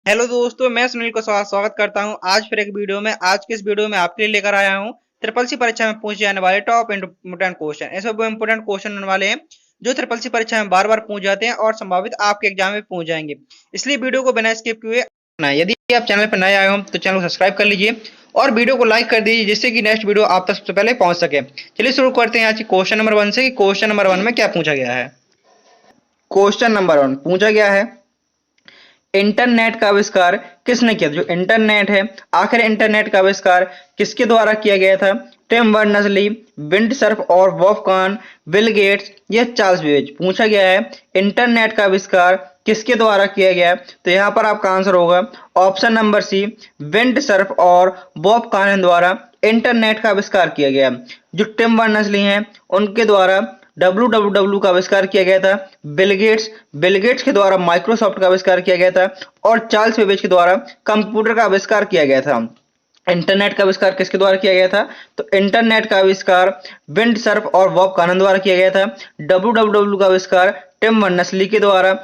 Hello दोस्तों, मैं सुनील को स्वागत करता हूं आज फिर एक वीडियो में। आज के इस वीडियो में आपके लिए लेकर आया हूं ट्रिपल सी परीक्षा में पूछे जाने वाले टॉप इंपोर्टेंट क्वेश्चन। ऐसे वो इंपोर्टेंट क्वेश्चन होने वाले हैं जो ट्रिपल सी परीक्षा में बार बार पूछ जाते हैं और संभावित आपके एग्जाम में पूछ जाएंगे। इसलिए वीडियो को बिना स्किप किए ना, यदि आप चैनल पर नए आए हो तो चैनल को सब्सक्राइब कर लीजिए और वीडियो को लाइक कर दीजिए जिससे कि नेक्स्ट वीडियो आप तक सबसे पहले पहुंच सके। चलिए शुरू करते हैं आज की क्वेश्चन नंबर 1 से कि क्वेश्चन नंबर 1 में क्या पूछा गया है। क्वेश्चन नंबर 1 पूछा गया है, इंटरनेट का आविष्कार किसने किया था? जो इंटरनेट है, आखिर इंटरनेट का आविष्कार किसके द्वारा किया गया था? टिम बर्नर्स ली, विंडसर्फ और वॉल्फगांग, बिल गेट्स या चार्ल्स बेबेज। पूछा गया है इंटरनेट का आविष्कार किसके द्वारा किया गया? तो यहाँ पर आपका आंसर होगा ऑप्शन नंबर सी, विंडसर्फ और वॉल्फगांग द्वारा इंटरनेट का आविष्कार किया गया। जो टिम बर्नर्स ली हैं उनके द्वारा www का आविष्कार किया गया था। बिल गेट्स के द्वारा माइक्रोसॉफ्ट का आविष्कार किया गया था और चार्ल्स बेबेज के द्वारा कंप्यूटर का आविष्कार किया गया था। इंटरनेट का आविष्कार किसके द्वारा किया गया था? तो इंटरनेट का आविष्कार विंडसर्फ और वॉल्फगांग द्वारा किया गया था। www का आविष्कार टिम बर्नर्स-ली के द्वारा,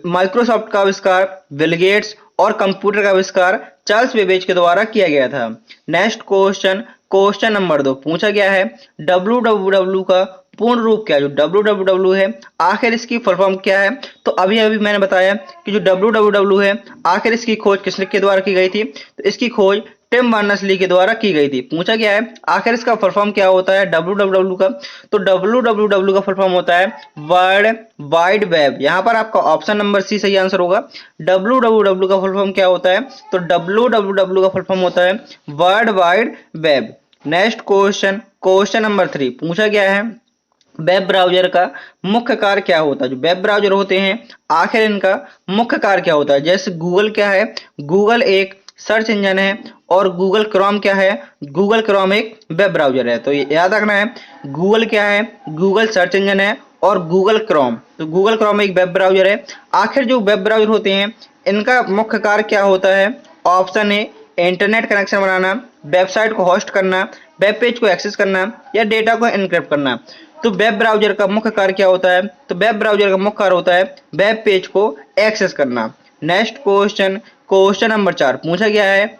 माइक्रोसॉफ्ट का आविष्कार बिल गेट्स और कंप्यूटर का आविष्कार चार्ल्स बेबेज के द्वारा किया गया था। नेक्स्ट क्वेश्चन, क्वेश्चन नंबर 2 पूछा गया है, www का पूर्ण रूप क्या है? जो www है आखिर इसकी फुल फॉर्म क्या है? तो अभी अभी मैंने बताया कि जो www है आखिर इसकी खोज किसके द्वारा की गई थी? तो इसकी खोज टिम बर्नर्स-ली के द्वारा की गई थी। पूछा गया है आखिर इसका फुल फॉर्म क्या होता है www का? तो www का फुल फॉर्म होता है वर्ल्ड वाइड वेब। यहाँ पर आपका ऑप्शन नंबर सी सही आंसर होगा। www का फुल फॉर्म क्या होता है? तो www का फुल फॉर्म होता है world wide web. Next question, question number 3 पूछा गया है, वेब ब्राउजर का मुख्य कार्य क्या होता है? जो वेब ब्राउजर होते हैं आखिर इनका मुख्य कार्य क्या होता है? जैसे गूगल क्या है? गूगल एक सर्च इंजन है और गूगल क्रोम क्या है? गूगल क्रोम एक वेब ब्राउजर है। तो ये याद रखना है, गूगल क्या है? गूगल सर्च इंजन है और गूगल क्रोम, तो गूगल क्रोम एक वेब ब्राउजर है। आखिर जो वेब ब्राउजर होते हैं इनका मुख्य कार्य क्या होता है? Option A, internet connection banana, website को होस्ट करना, वेब पेज को एक्सेस करना या डेटा को एनक्रिप्ट करना। तो वेब ब्राउजर का मुख्य कार्य क्या होता है? तो वेब ब्राउजर का मुख्य कार्य होता है वेब पेज को एक्सेस करना। नेक्स्ट क्वेश्चन, क्वेश्चन नंबर 4 पूछा गया है,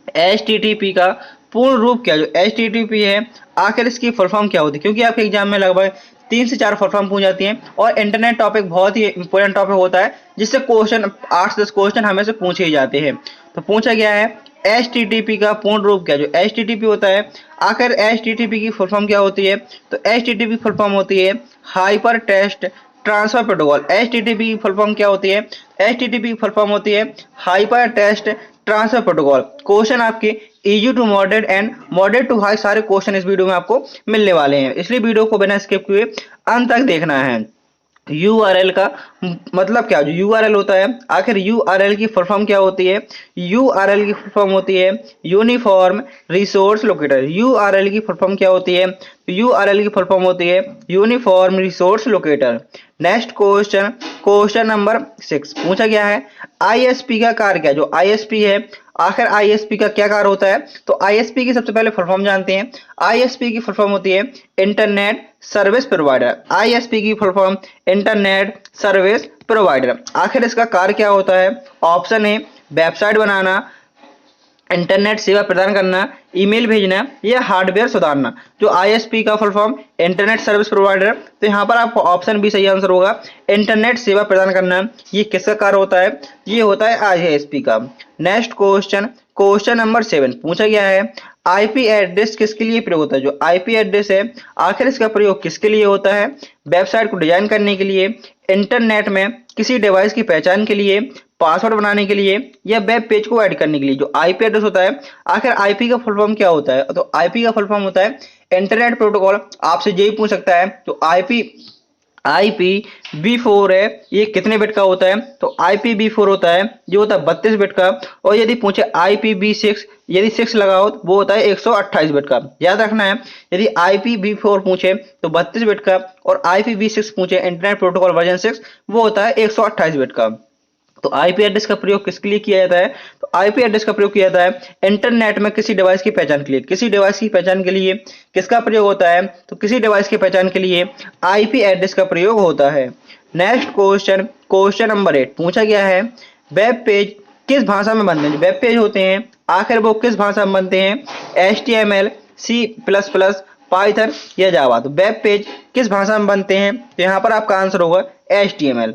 HTTP का पूर्ण रूप क्या? जो HTTP है आखिर इसकी फुल फॉर्म क्या होती है? क्योंकि आपके एग्जाम में लगभग 3 से 4 फुल फॉर्म पूछ जाती हैं और इंटरनेट टॉपिक बहुत ही इंपॉर्टेंट टॉपिक होता है जिससे क्वेश्चन 8 से 10 क्वेश्चन हमें से पूछे ही जाते हैं। तो पूछा गया है HTTP का पूर्ण रूप क्या? जो HTTP होता है आखिर HTTP की फुल फॉर्म क्या होती है? तो HTTP फुल फॉर्म होती है hyper text transfer protocol. HTTP की फुल फॉर्म क्या होती है? HTTP की फुल फॉर्म होती है hyper text transfer protocol. Question आपके easy to moderate and moderate to high सारे क्वेश्चन इस वीडियो में आपको मिलने वाले हैं, इसलिए वीडियो को बिना स्किप किए अंत तक देखना है। URL का मतलब क्या? जो URL होता है आखिर URL की फुल फॉर्म क्या होती है? URL की फुल फॉर्म होती है यूनिफॉर्म रिसोर्स लोकेटर। URL की फुल फॉर्म क्या होती है? URL की फुल फॉर्म होती है uniform resource locator. Next question, question number 6 पूछा गया है, ISP का कार्य क्या? जो ISP है आखिर ISP का क्या कार्य होता है? तो ISP की सबसे पहले फुल फॉर्म जानते हैं। ISP की फुल फॉर्म होती है इंटरनेट सर्विस प्रोवाइडर। ISP की full form internet service provider. आखिर इसका कार्य क्या होता है? Option A, website banana, internet सेवा प्रदान करना, ईमेल भेजना या हार्डवेयर सुधारना। जो ISP का full form internet service provider, तो यहाँ पर आपको ऑप्शन बी सही आंसर होगा, इंटरनेट सेवा प्रदान करना। ये किसका कार्य होता है? ये होता है ISP का। नेक्स्ट क्वेश्चन, क्वेश्चन नंबर 7 पूछा गया है, IP एड्रेस किसके लिए प्रयोग होता है? जो IP एड्रेस है आखिर इसका प्रयोग किसके लिए होता है? वेबसाइट को डिजाइन करने के लिए, इंटरनेट में किसी डिवाइस की पहचान के लिए, पासवर्ड बनाने के लिए या वेब पेज को ऐड करने के लिए। जो IP एड्रेस होता है आखिर IP का फुल फॉर्म क्या होता है? तो IP का फुल फॉर्म होता है इंटरनेट प्रोटोकॉल। आपसे यही पूछ सकता है तो IPv4 है, ये कितने बिट का होता है? तो IPv4 होता है जो होता है 32 बिट का। और यदि पूछे IPv6, यदि 6 लगाओ तो वो होता है 128 बिट का। याद रखना है, यदि IPv4 पूछे तो 32 बिट का और IPv6 पूछे इंटरनेट प्रोटोकॉल वर्जन 6, वो होता है 128 बिट का। तो IP एड्रेस का प्रयोग किसके लिए किया जाता है? तो IP एड्रेस का प्रयोग किया जाता है इंटरनेट में किसी डिवाइस की पहचान के लिए। किसी डिवाइस की पहचान के लिए किसका प्रयोग होता है? तो किसी डिवाइस की पहचान के लिए IP एड्रेस का प्रयोग होता है। नेक्स्ट क्वेश्चन, क्वेश्चन नंबर 8 पूछा गया है, वेब पेज किस भाषा में बनते हैं, जो वेब पेज होते हैं आखिर वो किस भाषा में बनते हैं, HTML, C++, पाइथन या जावा। तो वेब पेज किस भाषा में बनते हैं, तो यहाँ पर आपका आंसर होगा HTML।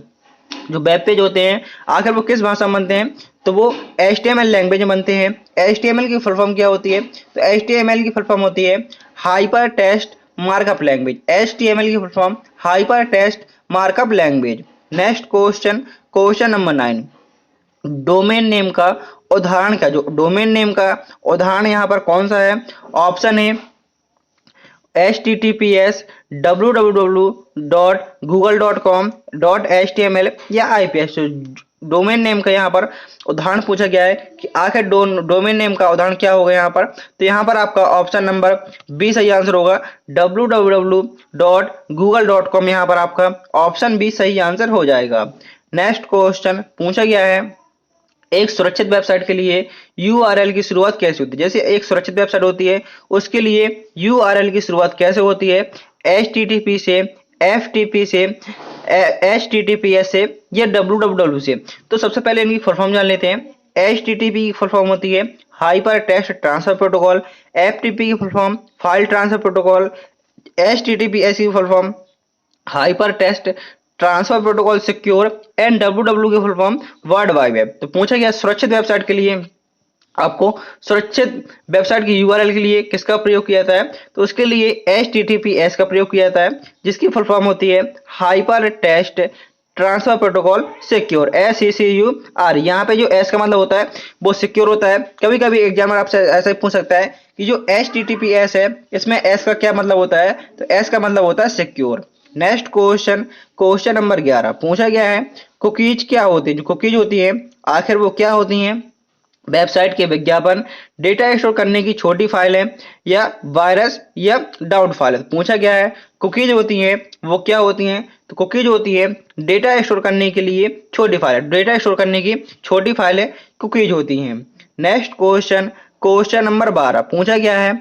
जो वेब पेज होते हैं आखिर वो किस भाषा में बनते हैं, तो वो HTML लैंग्वेज में बनते हैं। HTML की फुल फॉर्म क्या होती है, तो HTML की फुल फॉर्म होती है hyper text markup language. HTML की full form hyper text markup language. Next question, question number 9, domain name का उदाहरण क्या, जो डोमेन नेम का उदाहरण यहाँ पर कौन सा है, ऑप्शन है https www.google.com.html या IPS। डोमेन नेम का यहाँ पर उदाहरण पूछा गया है कि आखिर डोमेन नेम का उदाहरण क्या होगा यहाँ पर, तो यहाँ पर आपका ऑप्शन नंबर बी सही आंसर होगा, www.google.com। यहाँ पर आपका ऑप्शन बी सही आंसर हो जाएगा। नेक्स्ट क्वेश्चन पूछा गया है, एक सुरक्षित वेबसाइट के लिए URL की शुरुआत कैसे होती है। जैसे एक सुरक्षित वेबसाइट होती है उसके लिए URL की शुरुआत कैसे होती है, HTTP से, FTP से, HTTPS से या www से। तो सबसे पहले इनकी फुल फॉर्म जान लेते हैं। HTTP की फुल फॉर्म होती है hyper text transfer protocol, FTP की full form file transfer protocol, HTTPS की full form hyper text transfer protocol secure, and www की full form world wide web. तो पूछा गया सुरक्षित वेबसाइट के लिए आपको सुरक्षित वेबसाइट की URL के लिए किसका प्रयोग किया जाता है, तो उसके लिए HTTPS का प्रयोग किया जाता है, जिसकी फुल फॉर्म होती है hyper text transfer protocol secure, SCCUR। यहाँ पे जो S का मतलब होता है वो सिक्योर होता है। कभी कभी एग्जामर आपसे ऐसा ही पूछ सकता है कि जो HTTPS है इसमें S का क्या मतलब होता है, तो S का मतलब होता है secure. Next question, question number 11 पूछा गया है, कुकीज क्या होती है। जो कुकीज होती है आखिर वो क्या होती हैं, वेबसाइट के विज्ञापन, डेटा स्टोर करने की छोटी फाइल है या वायरस या डाउन फाइल है। पूछा गया है कुकीज होती हैं वो क्या होती हैं, तो कुकीज होती है डेटा स्टोर करने के लिए छोटी फाइल है, डेटा स्टोर करने की छोटी फाइलें कुकीज होती हैं। नेक्स्ट क्वेश्चन, क्वेश्चन नंबर 12 पूछा गया है,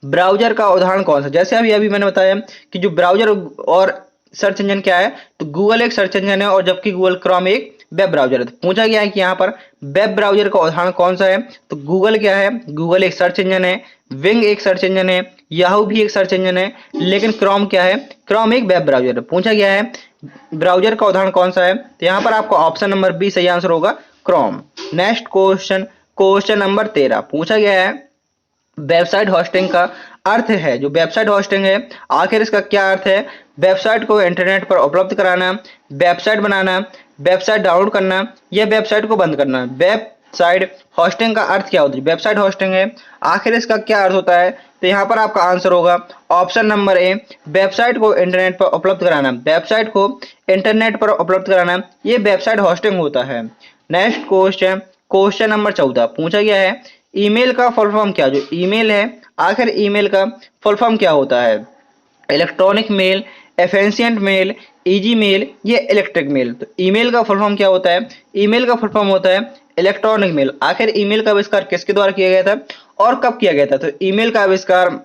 ब्राउजर का उदाहरण कौन सा। जैसे अभी अभी मैंने बताया कि जो ब्राउजर और सर्च इंजन क्या है, तो गूगल एक सर्च इंजन है और जबकि गूगल क्रोम एक वेब ब्राउजर है। तो पूछा गया है कि यहाँ पर वेब ब्राउजर का उदाहरण कौन सा है, तो गूगल क्या है, गूगल एक सर्च इंजन है, विंग एक सर्च इंजन है, याहू भी एक सर्च इंजन है, लेकिन क्रोम क्या है, क्रोम एक वेब ब्राउजर है। पूछा गया है ब्राउजर का उदाहरण कौन सा है, तो यहाँ पर आपका ऑप्शन नंबर बी सही आंसर होगा, Chrome. Next question, question number 13 पूछा गया है, वेबसाइट होस्टिंग का अर्थ है। जो वेबसाइट होस्टिंग है आखिर इसका क्या अर्थ है, वेबसाइट को इंटरनेट पर उपलब्ध कराना, वेबसाइट बनाना, वेबसाइट डाउनलोड करना या वेबसाइट को बंद करना। वेबसाइट होस्टिंग का अर्थ क्या होता है, वेबसाइट होस्टिंग है आखिर इसका क्या अर्थ होता है, तो यहाँ पर आपका आंसर होगा ऑप्शन नंबर ए, वेबसाइट को इंटरनेट पर उपलब्ध कराना। वेबसाइट को इंटरनेट पर उपलब्ध कराना ये वेबसाइट होस्टिंग होता है। नेक्स्ट क्वेश्चन, क्वेश्चन नंबर 14 पूछा गया है, ईमेल का फुल फॉर्म क्या। जो ईमेल है आखिर ईमेल का फुल फॉर्म क्या होता है, electronic mail, efficient mail, easy mail, ये इलेक्ट्रिक मेल। तो ईमेल का फुल फॉर्म क्या होता है, ईमेल का फुल फॉर्म होता है इलेक्ट्रॉनिक मेल। आखिर ईमेल का आविष्कार किसके द्वारा किया गया था और कब किया गया था, तो ईमेल का आविष्कार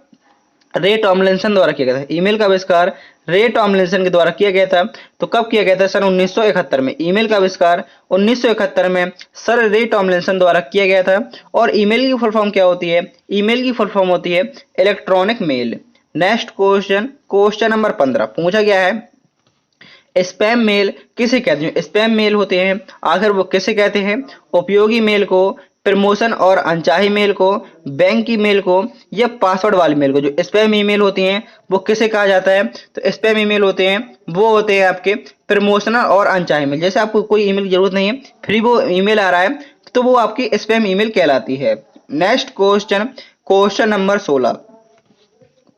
रे टॉमलिंसन द्वारा किया गया था। ईमेल का आविष्कार रे टॉमलिंसन के द्वारा किया गया था। तो कब किया गया था, सन 1971 में। ईमेल का आविष्कार 1971 में सर रे टॉमलिंसन द्वारा किया गया था। और ईमेल की फुल फॉर्म क्या होती है, ईमेल की फुल फॉर्म होती है electronic mail. Next question, question number 15 पूछा गया है, स्पैम मेल किसे कहते हैं। स्पैम मेल होते हैं आखिर वो किसे कहते हैं, उपयोगी मेल को, प्रमोशन और अनचाही मेल को, बैंक की मेल को या पासवर्ड वाली मेल को। जो स्पैम ईमेल होती हैं वो किसे कहा जाता है, तो स्पैम ईमेल होते हैं वो होते हैं आपके प्रमोशनल और अनचाही मेल। जैसे आपको कोई ईमेल की जरूरत नहीं है फिर वो ईमेल आ रहा है तो वो आपकी स्पैम ईमेल कहलाती है। नेक्स्ट क्वेश्चन, क्वेश्चन नंबर 16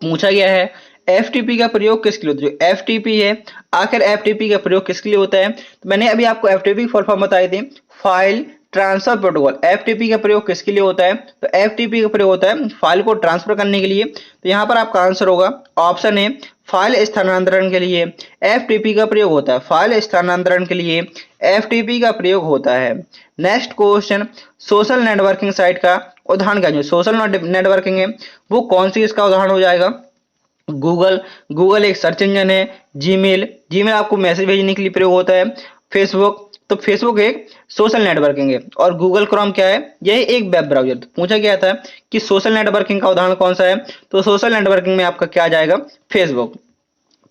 पूछा गया है, FTP का प्रयोग किसके लिए होता है। जो FTP है आखिर FTP का प्रयोग किसके लिए होता है, तो मैंने अभी आपको FTP की फुल फॉर्म बताई थी, फाइल ट्रांसफर प्रोटोकॉल। FTP का प्रयोग किसके लिए होता है, तो FTP का प्रयोग होता है फाइल को ट्रांसफर करने के लिए। तो यहाँ पर आपका आंसर होगा ऑप्शन है फाइल स्थानांतरण के लिए FTP का प्रयोग होता है, फाइल स्थानांतरण के लिए FTP का प्रयोग होता है। Next question, social networking site का उदाहरण क्या है। जो सोशल नेटवर्किंग है वो कौन सी इसका उदाहरण हो जाएगा, गूगल, गूगल एक सर्च इंजन है, जीमेल, जीमेल आपको मैसेज भेजने के लिए प्रयोग होता है, फेसबुक, तो फेसबुक एक सोशल नेटवर्किंग है और गूगल क्रोम क्या है, यह एक वेब ब्राउजर। तो पूछा गया था कि सोशल नेटवर्किंग का उदाहरण कौन सा है, तो सोशल नेटवर्किंग में आपका क्या आ जाएगा, फेसबुक।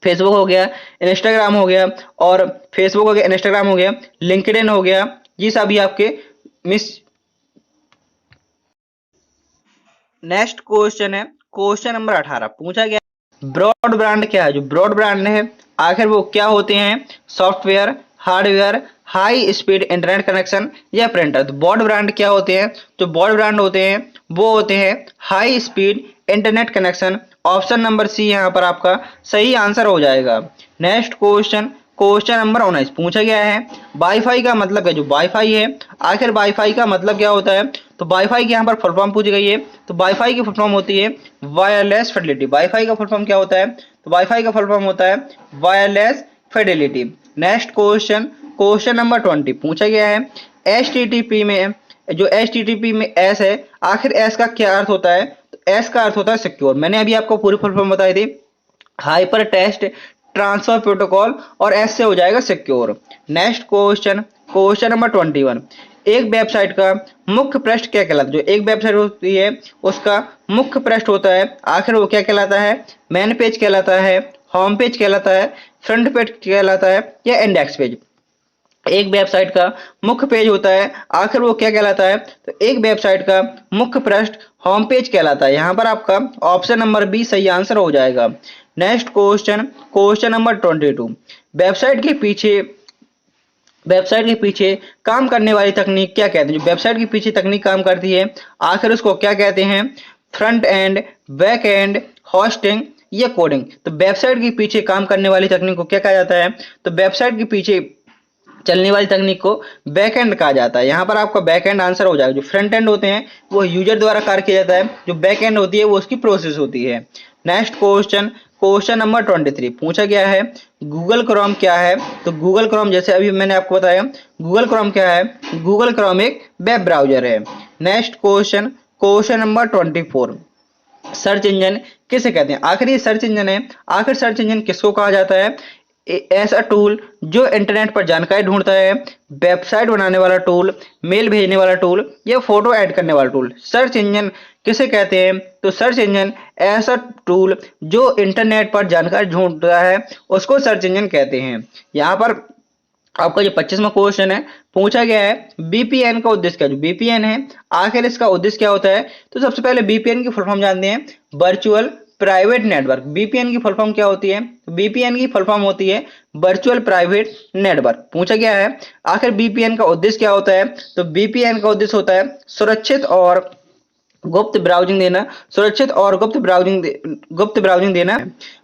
फेसबुक हो गया, इंस्टाग्राम हो गया, और फेसबुक हो गया, इंस्टाग्राम हो गया, लिंक्डइन हो गया, ये सभी आपके मिस। नेक्स्ट क्वेश्चन है क्वेश्चन नंबर 18। पूछा गया ब्रॉडबैंड क्या है। जो ब्रॉडबैंड है आखिर वो क्या होते हैं, software, hardware, high speed internet connection या प्रिंटर। तो ब्रॉडबैंड क्या होते हैं, जो ब्रॉडबैंड होते हैं वो होते हैं high speed internet connection. Option number C यहाँ पर आपका सही आंसर हो जाएगा। Next question question number 19। पूछा गया है वाईफाई का मतलब क्या। जो वाईफाई है आखिर वाईफाई का मतलब क्या होता है, तो वाईफाई की यहाँ पर फुल फॉर्म पूछी गई है। तो वाईफाई की फुल फॉर्म होती है वायरलेस फिडेलिटी। वाईफाई का फुल फॉर्म क्या होता है, तो वाईफाई का फुल फॉर्म होता है wireless Fidelity. Next question question number 20। पूछा गया है एचटीटीपी में, जो एचटीटीपी में एस है आखिर एस का क्या अर्थ होता है, तो एस का अर्थ होता है सिक्योर। मैंने अभी आपको पूरी फुल फॉर्म बताई थी, हाइपर टेक्स्ट ट्रांसफर प्रोटोकॉल, और एस से हो जाएगा secure. Next question question number 21। एक वेबसाइट का मुख्य पृष्ठ क्या कहलाता है। जो एक वेबसाइट होती है उसका मुख्य पृष्ठ होता है आखिर वो क्या कहलाता है, मेन पेज कहलाता है, होम पेज कहलाता है, फ्रंट पेज कहलाता है या इंडेक्स पेज। एक वेबसाइट का मुख्य पेज होता है आखिर वो क्या कहलाता है, तो एक वेबसाइट का मुख्य पृष्ठ होम पेज कहलाता है। यहाँ पर आपका ऑप्शन नंबर बी सही आंसर हो जाएगा। Next question question number 22। Website के पीछे काम करने वाली तकनीक क्या कहते हैं। जो वेबसाइट के पीछे तकनीक काम करती है आखिर उसको क्या कहते हैं, front end, back and, hosting या कोडिंग। तो वेबसाइट के पीछे काम करने वाली तकनीक को क्या कहा जाता है, तो वेबसाइट के पीछे चलने वाली तकनीक को बैक एंड कहा जाता है। यहाँ पर आपका बैक एंड आंसर हो जाएगा। जो फ्रंट एंड होते हैं वो यूजर द्वारा कार्य किया जाता है, जो बैक एंड होती है वो उसकी प्रोसेस होती है। Next question question number 23। पूछा गया है गूगल क्रोम क्या है, तो गूगल क्रोम जैसे अभी मैंने आपको बताया गूगल क्रोम क्या है, गूगल क्रोम एक वेब ब्राउजर है। Next question question number 24। Search engine किसे कहते हैं। आखिर ये सर्च इंजन है, आखिर सर्च इंजन किसको कहा जाता है, ऐसा टूल जो इंटरनेट पर जानकारी ढूंढता है, वेबसाइट बनाने वाला टूल, मेल भेजने वाला टूल या फोटो ऐड करने वाला टूल। सर्च इंजन किसे कहते हैं, तो सर्च इंजन ऐसा टूल जो इंटरनेट पर जानकारी ढूंढता है उसको सर्च इंजन कहते हैं। यहाँ पर आपका जो 25वां क्वेश्चन है पूछा गया है बीपीएन का उद्देश्य क्या है। जो बीपीएन है आखिर इसका उद्देश्य क्या होता है, तो सबसे पहले बीपीएन की फुल फॉर्म जानते हैं, वर्चुअल प्राइवेट नेटवर्क। बीपीएन की फुल फॉर्म क्या होती है, तो बीपीएन की फुल फॉर्म होती है वर्चुअल प्राइवेट नेटवर्क। पूछा गया है आखिर बीपीएन का उद्देश्य क्या होता है, तो बीपीएन का उद्देश्य होता है सुरक्षित और गुप्त ब्राउजिंग देना, सुरक्षित और गुप्त ब्राउजिंग देना।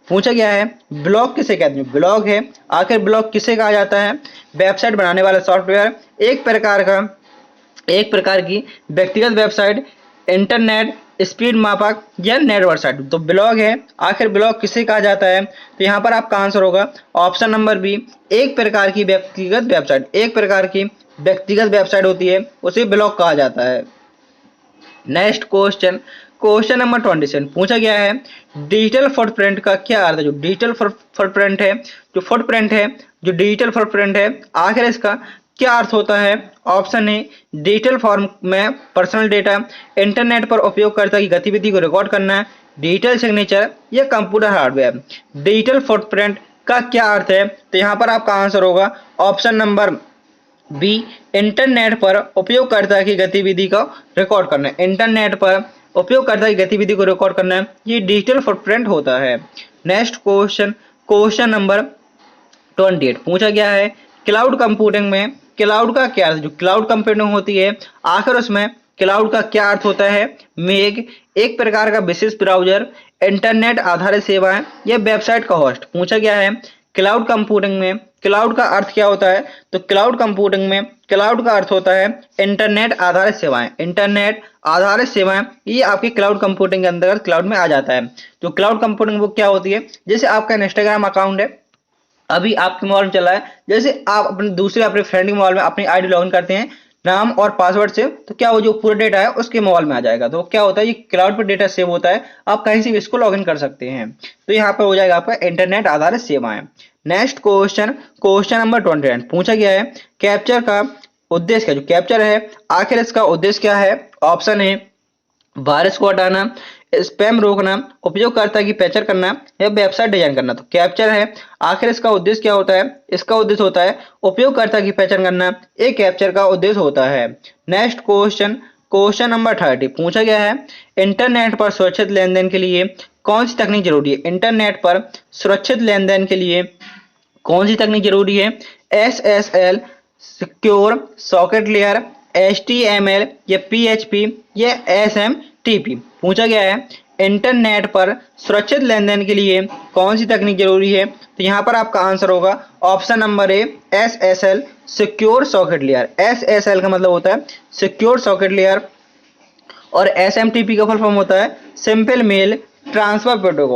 पूछा गया है ब्लॉग किसे कहते हैं। ब्लॉग है आखिर ब्लॉग किसे कहा जाता है, वेबसाइट बनाने वाला सॉफ्टवेयर, एक प्रकार की व्यक्तिगत वेबसाइट, इंटरनेट स्पीड मापक या नेटवर्क साइट। तो ब्लॉग है आखिर ब्लॉग किसे कहा जाता है, तो यहाँ पर आपका आंसर होगा ऑप्शन नंबर बी, एक प्रकार की व्यक्तिगत वेबसाइट। एक प्रकार की व्यक्तिगत वेबसाइट होती है उसे ब्लॉग कहा जाता है। Next question question number 27। पूछा गया है डिजिटल फुटप्रिंट का क्या अर्थ है। जो डिजिटल फुटप्रिंट है, जो डिजिटल फुटप्रिंट है आखिर इसका क्या अर्थ होता है। ऑप्शन ए डिजिटल फॉर्म में पर्सनल डेटा, इंटरनेट पर उपयोगकर्ता की गतिविधि को रिकॉर्ड करना, डिजिटल सिग्नेचर या कंप्यूटर हार्डवेयर। डिजिटल फुटप्रिंट का क्या अर्थ है, तो यहाँ पर आपका आंसर होगा ऑप्शन नंबर बी, इंटरनेट पर उपयोगकर्ता की गतिविधि को रिकॉर्ड करना। इंटरनेट पर उपयोगकर्ता की गतिविधि को रिकॉर्ड करना ये डिजिटल फुटप्रिंट होता है। Next question question number 28। पूछा गया है क्लाउड कंप्यूटिंग में क्लाउड का क्या अर्थ। जो क्लाउड कंप्यूटिंग होती है आखिर उसमें क्लाउड का क्या अर्थ होता है, मेघ, एक प्रकार का विशेष ब्राउजर, इंटरनेट आधारित सेवाएं या वेबसाइट का होस्ट। पूछा गया है क्लाउड कंप्यूटिंग में क्लाउड का अर्थ क्या होता है, तो क्लाउड कंप्यूटिंग में क्लाउड का अर्थ होता है इंटरनेट आधारित सेवाएं। इंटरनेट आधारित सेवाएं ये आपकी क्लाउड कंप्यूटिंग के अंतर्गत क्लाउड में आ जाता है। जो क्लाउड कंप्यूटिंग वो क्या होती है, जैसे आपका इंस्टाग्राम अकाउंट है अभी आपके मोबाइल में चल रहा है, जैसे आप अपने फ्रेंड के मोबाइल में अपनी आईडी लॉगिन करते हैं नाम और पासवर्ड से, तो क्या वो जो पूरा डेटा है उसके मोबाइल में आ जाएगा। तो क्या होता है ये क्लाउड पर डेटा सेव होता है, आप कहीं से भी इसको लॉगिन कर सकते हैं। तो यहाँ पर हो जाएगा आपका इंटरनेट आधारित सेवाएं। नेक्स्ट क्वेश्चन, क्वेश्चन नंबर 29 पूछा गया है कैप्चर का उद्देश्य क्या, जो कैप्चर है आखिर इसका उद्देश्य क्या है। ऑप्शन ए वायरस को हटाना, स्पैम रोकना, उपयोगकर्ता की पहचान करना या वेबसाइट डिजाइन करना। तो कैप्चर है आखिर इसका उद्देश्य क्या होता है, इसका उद्देश्य होता है उपयोगकर्ता की पहचान करना, एक कैप्चर का उद्देश्य होता है। नेक्स्ट क्वेश्चन, क्वेश्चन नंबर 30 पूछा गया है इंटरनेट पर सुरक्षित लेन देन के लिए कौन सी तकनीक जरूरी है। इंटरनेट पर सुरक्षित लेन देन के लिए कौन सी तकनीक जरूरी है। SSL secure socket layer, HTML या PHP या SMTP। पूछा गया है इंटरनेट पर सुरक्षित लेन देन के लिए कौन सी तकनीक जरूरी है। तो यहाँ पर आपका आंसर होगा option number A SSL secure socket layer. SSL का मतलब होता है सिक्योर सॉकेट लेयर और SMTP का फुल फॉर्म होता है सिंपल मेल ट्रांसफर प्रोटोकॉल।